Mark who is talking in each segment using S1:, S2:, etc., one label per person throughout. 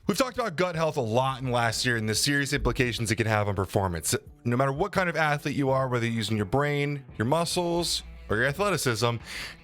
S1: We've talked about gut health a lot in the last year and the serious implications it can have on performance. No matter what kind of athlete you are, whether you're using your brain, your muscles, or your athleticism,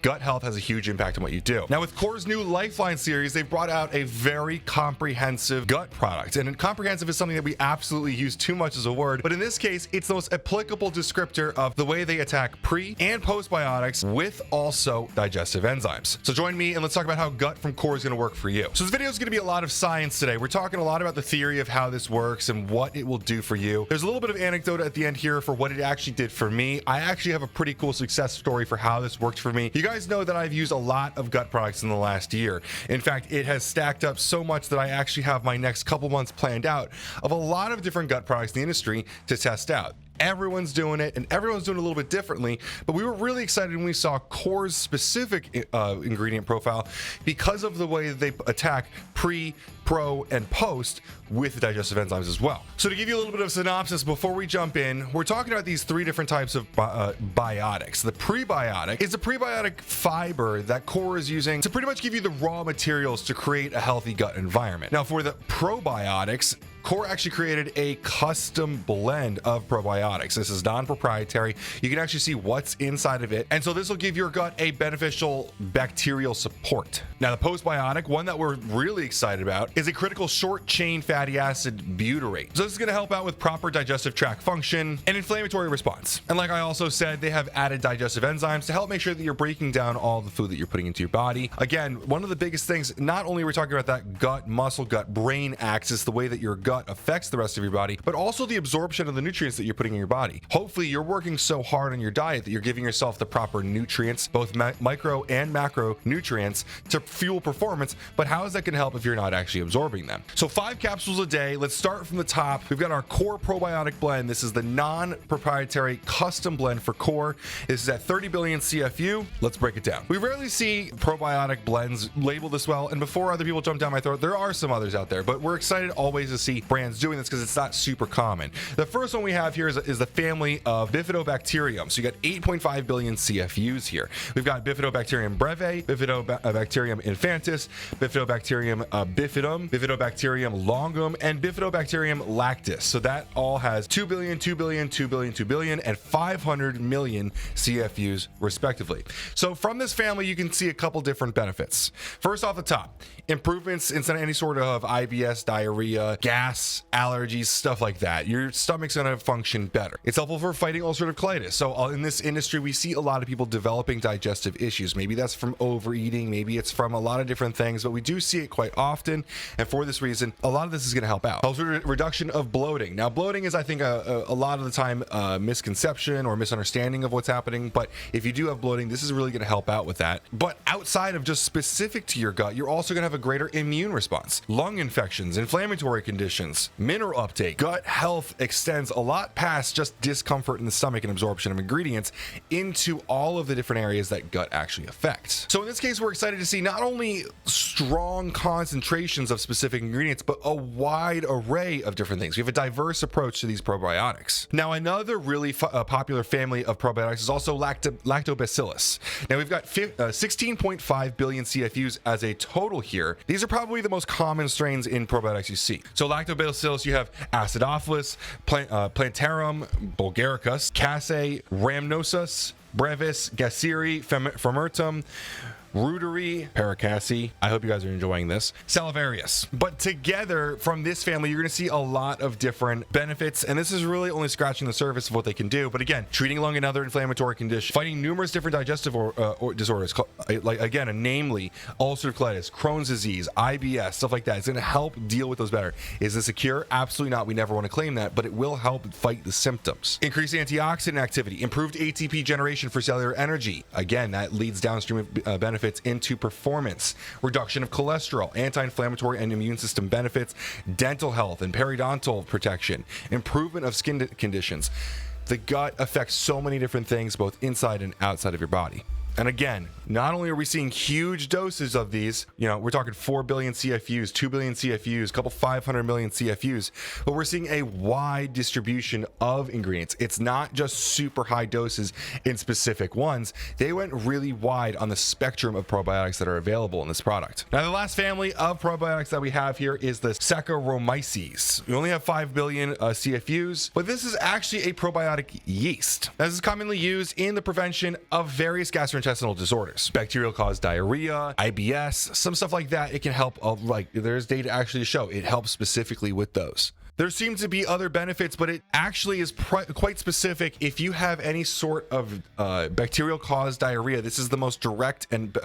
S1: gut health has a huge impact on what you do. Now with Core's new Lifeline series, they've brought out a very comprehensive gut product. And comprehensive is something that we absolutely use too much as a word, but in this case, it's the most applicable descriptor of the way they attack pre and postbiotics with also digestive enzymes. So join me and let's talk about how Gut from Core is gonna work for you. So this video is gonna be a lot of science today. We're talking a lot about the theory of how this works and what it will do for you. There's a little bit of anecdote at the end here for what it actually did for me. I actually have a pretty cool success story for how this worked for me. You guys know that I've used a lot of gut products in the last year. In fact, it has stacked up so much that I actually have my next couple months planned out of a lot of different gut products in the industry to test out. Everyone's doing it and everyone's doing it a little bit differently, but we were really excited when we saw Core's specific ingredient profile because of the way that they attack pre, pro, and post with digestive enzymes as well. So to give you a little bit of synopsis before we jump in, we're talking about these three different types of biotics. The prebiotic is a prebiotic fiber that Core is using to pretty much give you the raw materials to create a healthy gut environment. Now for the probiotics, Core actually created a custom blend of probiotics. This is non-proprietary. You can actually see what's inside of it. And so this will give your gut a beneficial bacterial support. Now the postbiotic, one that we're really excited about, is a critical short chain fatty acid butyrate. So this is gonna help out with proper digestive tract function and inflammatory response. And like I also said, they have added digestive enzymes to help make sure that you're breaking down all the food that you're putting into your body. Again, one of the biggest things, not only we're talking about that gut, muscle, gut, brain axis, the way that your gut affects the rest of your body, but also the absorption of the nutrients that you're putting in your body. Hopefully you're working so hard on your diet that you're giving yourself the proper nutrients, both micro and macro nutrients to fuel performance, but how is that going to help if you're not actually absorbing them? So 5 capsules a day. Let's start from the top. We've got our Core probiotic blend. This is the non-proprietary custom blend for Core. This is at 30 billion CFU. Let's break it down. We rarely see probiotic blends labeled this well, and before other people jump down my throat, there are some others out there, but we're excited always to see brands doing this because it's not super common. The first one we have here is the family of Bifidobacterium. So you got 8.5 billion CFUs here. We've got Bifidobacterium breve, Bifidobacterium infantis, Bifidobacterium bifidum, Bifidobacterium longum, and Bifidobacterium lactis. So that all has 2 billion, 2 billion, 2 billion, 2 billion, and 500 million CFUs respectively. So from this family, you can see a couple different benefits. First off the top, improvements in any sort of IBS, diarrhea, gas, allergies, stuff like that. Your stomach's gonna function better. It's helpful for fighting ulcerative colitis. So in this industry, we see a lot of people developing digestive issues. Maybe that's from overeating, maybe it's from a lot of different things, but we do see it quite often. And for this reason, a lot of this is gonna help out. Also, reduction of bloating. Now, bloating is, I think, a lot of the time misconception or misunderstanding of what's happening. But if you do have bloating, this is really gonna help out with that. But outside of just specific to your gut, you're also gonna have a greater immune response. Lung infections, inflammatory conditions, mineral uptake. Gut health extends a lot past just discomfort in the stomach and absorption of ingredients into all of the different areas that gut actually affects. So in this case, we're excited to see not only strong concentrations of specific ingredients, but a wide array of different things. We have a diverse approach to these probiotics. Now, another really popular family of probiotics is also lactobacillus. Now, we've got 16.5 billion CFUs as a total here. These are probably the most common strains in probiotics you see. So lactobacillus, you have Acidophilus, Plantarum bulgaricus, Casei, Rhamnosus, Brevis, Gasseri, Fermentum, Ruderi, Paracassi. I hope you guys are enjoying this. Salivarius. But together from this family, you're going to see a lot of different benefits, and this is really only scratching the surface of what they can do. But again, treating lung and other inflammatory conditions, fighting numerous different digestive or disorders, like again, namely ulcerative colitis, Crohn's disease, IBS, stuff like that. It's going to help deal with those better. Is this a cure? Absolutely not. We never want to claim that, but it will help fight the symptoms. Increased antioxidant activity, improved ATP generation for cellular energy. Again, that leads downstream benefits into performance, reduction of cholesterol, anti-inflammatory and immune system benefits, dental health and periodontal protection, improvement of skin conditions. The gut affects so many different things, both inside and outside of your body. And again, not only are we seeing huge doses of these, we're talking 4 billion CFUs, 2 billion CFUs, a couple 500 million CFUs, but we're seeing a wide distribution of ingredients. It's not just super high doses in specific ones. They went really wide on the spectrum of probiotics that are available in this product. Now, the last family of probiotics that we have here is the Saccharomyces. We only have 5 billion CFUs, but this is actually a probiotic yeast. Now, this is commonly used in the prevention of various gastrointestinal disorders, bacterial caused diarrhea, IBS, some stuff like that. It can help, there's data actually to show it helps specifically with those. There seem to be other benefits, but it actually is quite specific. If you have any sort of bacterial caused diarrhea, this is the most direct and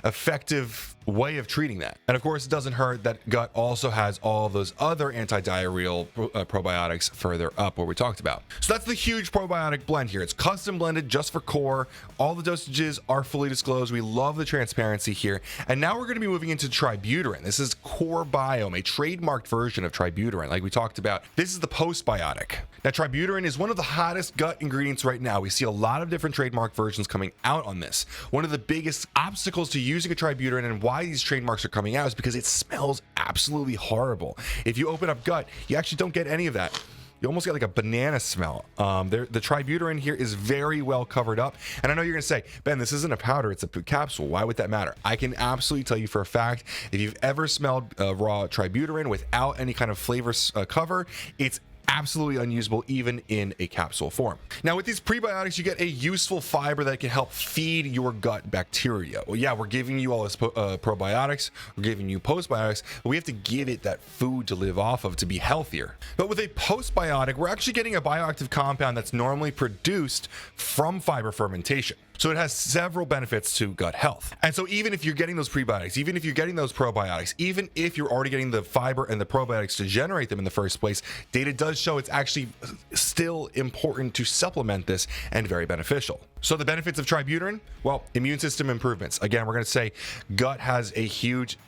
S1: effective way of treating that. And of course, it doesn't hurt that gut also has all of those other anti-diarrheal probiotics further up where we talked about. So that's the huge probiotic blend here. It's custom blended just for core. All the dosages are fully disclosed. We love the transparency here. And now we're going to be moving into Tributyrin. This is Core Biome, a trademarked version of Tributyrin, like we talked about. This is the postbiotic. Now, Tributyrin is one of the hottest gut ingredients right now. We see a lot of different trademark versions coming out on this. One of the biggest obstacles to using a Tributyrin and why these trademarks are coming out is because it smells absolutely horrible. If you open up gut, you actually don't get any of that. You almost get like a banana smell. The Tributyrin here is very well covered up. And I know you're going to say, Ben, this isn't a powder, it's a capsule. Why would that matter? I can absolutely tell you for a fact, if you've ever smelled raw Tributyrin without any kind of flavor cover, it's absolutely unusable even in a capsule form. Now, with these prebiotics, you get a useful fiber that can help feed your gut bacteria. Well, yeah, we're giving you all this probiotics, we're giving you postbiotics, but we have to give it that food to live off of to be healthier. But with a postbiotic, we're actually getting a bioactive compound that's normally produced from fiber fermentation. So it has several benefits to gut health. And so even if you're getting those prebiotics, even if you're getting those probiotics, even if you're already getting the fiber and the probiotics to generate them in the first place, data does show it's actually still important to supplement this and very beneficial. So the benefits of Tributyrin, well, immune system improvements. Again, we're going to say gut has a huge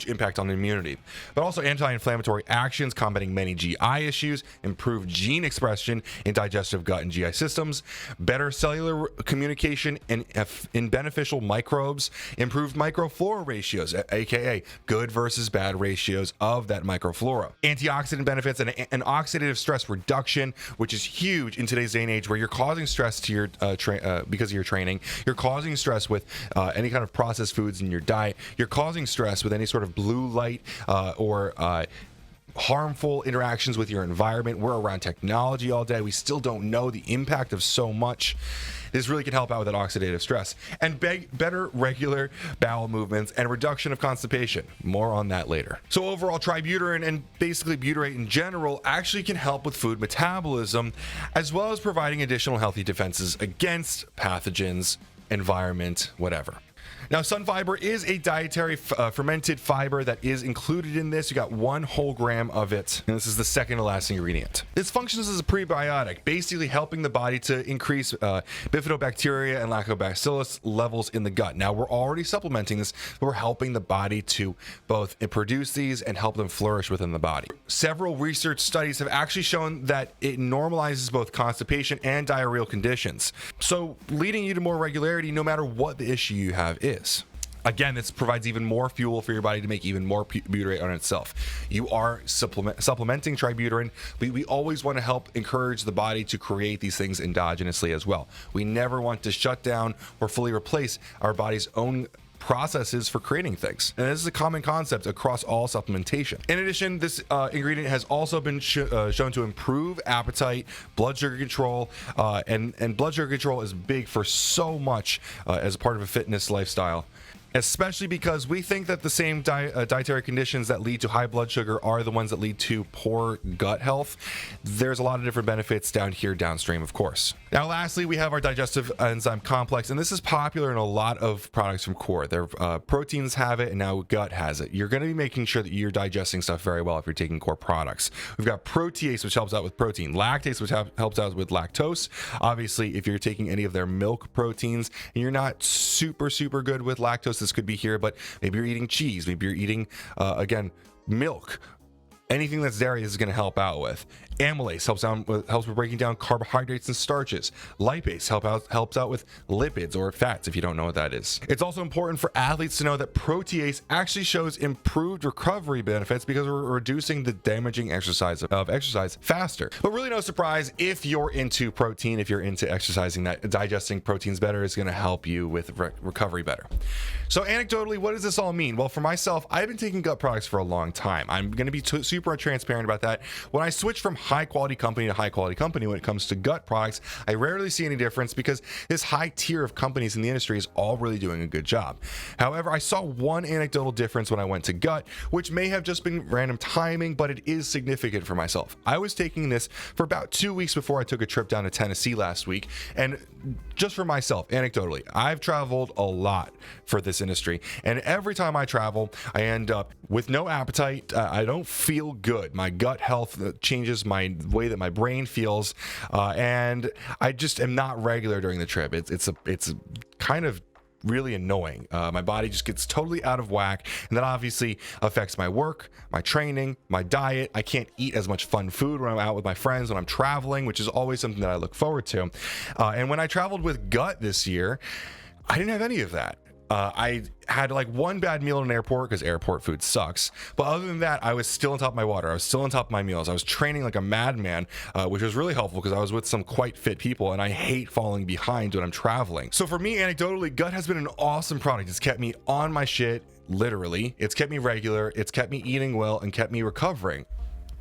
S1: impact on immunity, but also anti-inflammatory actions, combating many GI issues, improved gene expression in digestive gut and GI systems, better cellular communication in beneficial microbes, improved microflora ratios, aka good versus bad ratios of that microflora, antioxidant benefits, and oxidative stress reduction, which is huge in today's day and age where you're causing stress to your because of your training, you're causing stress with any kind of processed foods in your diet, you're causing stress with any sort of blue light or harmful interactions with your environment. We're around technology all day. We still don't know the impact of so much. This really can help out with that oxidative stress and better regular bowel movements and reduction of constipation. More on that later. So overall, Tributyrin and basically butyrate in general actually can help with food metabolism, as well as providing additional healthy defenses against pathogens, environment, whatever. Now, sun fiber is a dietary fermented fiber that is included in this. You got 1 whole gram of it, and this is the second to last ingredient. This functions as a prebiotic, basically helping the body to increase bifidobacteria and lactobacillus levels in the gut. Now, we're already supplementing this, but we're helping the body to both produce these and help them flourish within the body. Several research studies have actually shown that it normalizes both constipation and diarrheal conditions, so leading you to more regularity no matter what the issue you have is. Again, this provides even more fuel for your body to make even more butyrate on itself. You are supplementing Tributyrin, but we always want to help encourage the body to create these things endogenously as well. We never want to shut down or fully replace our body's own processes for creating things. And this is a common concept across all supplementation. In addition, this ingredient has also been shown to improve appetite, blood sugar control, and blood sugar control is big for so much as a part of a fitness lifestyle. Especially because we think that the same dietary conditions that lead to high blood sugar are the ones that lead to poor gut health. There's a lot of different benefits down here downstream, of course. Now, lastly, we have our digestive enzyme complex, and this is popular in a lot of products from Core. Their proteins have it, and now gut has it. You're going to be making sure that you're digesting stuff very well if you're taking Core products. We've got protease, which helps out with protein, lactase, which helps out with lactose. Obviously, if you're taking any of their milk proteins and you're not super good with lactose, this could be here, but maybe you're eating cheese, maybe you're eating again milk. Anything that's dairy is going to help out with. Amylase helps with breaking down carbohydrates and starches. Lipase helps out with lipids or fats, if you don't know what that is. It's also important for athletes to know that protease actually shows improved recovery benefits because we're reducing the damaging exercise faster. But really no surprise, if you're into protein, if you're into exercising, that digesting proteins better is going to help you with recovery better. So anecdotally, what does this all mean? Well, for myself, I've been taking gut products for a long time. I'm going to be super transparent about that. When I switch from high quality company to high quality company when it comes to gut products, I rarely see any difference because this high tier of companies in the industry is all really doing a good job. However, I saw one anecdotal difference when I went to gut, which may have just been random timing, but it is significant for myself. I was taking this for about 2 weeks before I took a trip down to Tennessee last week, and just for myself, anecdotally, I've traveled a lot for this industry, and every time I travel, I end up with no appetite. I don't feel good. My gut health changes my way that my brain feels, and I just am not regular during the trip. It's kind of really annoying. My body just gets totally out of whack, and that obviously affects my work, my training, my diet. I can't eat as much fun food when I'm out with my friends, when I'm traveling, which is always something that I look forward to. And when I traveled with Gut this year, I didn't have any of that. I had like one bad meal in an airport because airport food sucks. But other than that, I was still on top of my water. I was still on top of my meals. I was training like a madman, which was really helpful because I was with some quite fit people, and I hate falling behind when I'm traveling. So for me, anecdotally, Gut has been an awesome product. It's kept me on my shit, literally. It's kept me regular. It's kept me eating well and kept me recovering.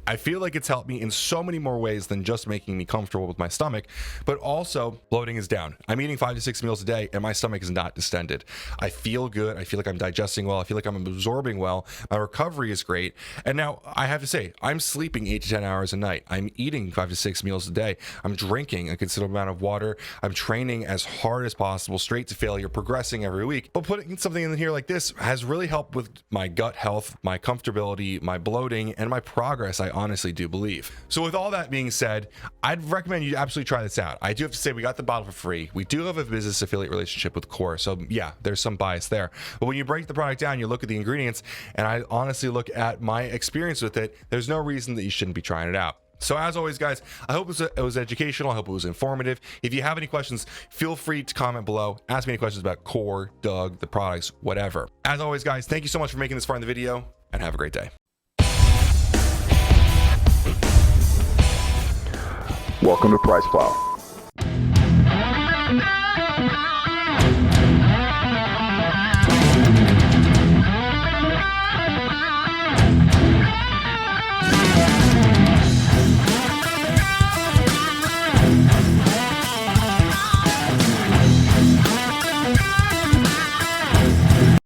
S1: I feel like it's helped me in so many more ways than just making me comfortable with my stomach, but also bloating is down. I'm eating 5 to 6 meals a day and my stomach is not distended. I feel good. I feel like I'm digesting well. I feel like I'm absorbing well. My recovery is great. And now I have to say, I'm sleeping 8 to 10 hours a night. I'm eating 5 to 6 meals a day. I'm drinking a considerable amount of water. I'm training as hard as possible, straight to failure, progressing every week. But putting something in here like this has really helped with my gut health, my comfortability, my bloating, and my progress. I honestly do believe. So with all that being said, I'd recommend you absolutely try this out. I do have to say, we got the bottle for free. We do have a business affiliate relationship with Core, so yeah, there's some bias there. But when you break the product down, you look at the ingredients, and I honestly look at my experience with it, there's no reason that you shouldn't be trying it out. So as always, guys, I hope it was educational. I hope it was informative. If you have any questions, feel free to comment below. Ask me any questions about Core, Doug, the products, whatever. As always, guys, thank you so much for making this far in the video, and have a great day.
S2: Welcome to PricePlow.